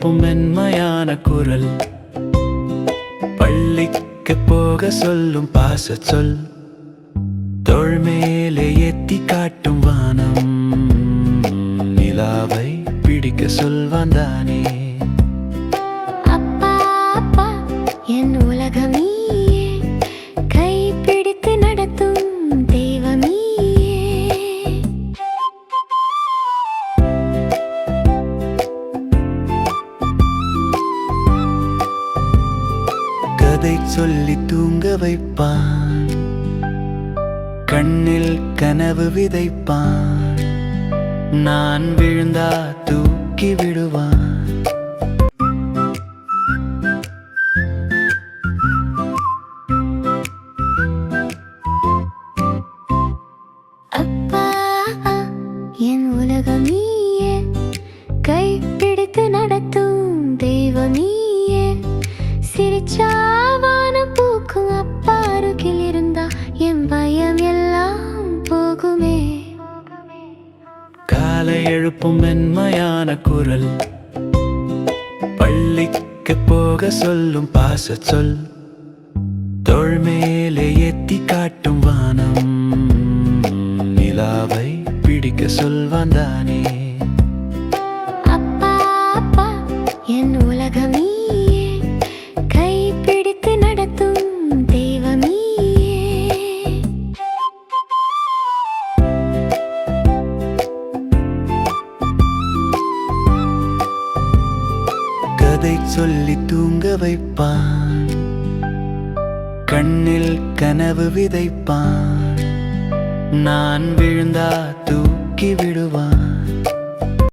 எழுப்பும் மென்மையான குரல், பள்ளிக்கு போக சொல்லும் பாச சொல், தோள் மேலே ஏத்தி காட்டும் வானம், நிலாவை பிடிக்க சொல்வான் தானே. அப்பா அப்பா என் உலகம் நீயே, கை பிடித்து நடத்தும் தெய்வம் நீயே. கதை சொல்லி தூங்க வைப்பான், கண்ணில் கனவு விதைப்பான், நான் விழுந்தா தூக்கி விடுவான். அப்பா என் உலகம் நீயே, கை பிடித்து நடத்தும் தெய்வம் நீயே. சிரிச்சா வானம் பூக்கும், அப்பா அருகில் இருந்தா என் பயம் எல்லாம் போகுமே. காலை எழுப்பும் மென்மையான குரல், பள்ளிக்கு போக சொல்லும் பாச சொல், தோள் மேலே ஏத்தி காட்டும் வானம், நிலாவை பிடிக்க சொல்வான் தானே. அப்பா அப்பா என் உலகம் நீயே, கை பிடித்து நடத்தும் தெய்வம் நீயே. கதை சொல்லி தூங்க வைப்பான், கண்ணில் கனவு விதைப்பான், நான் விழுந்தா தூக்கி விடுவான்.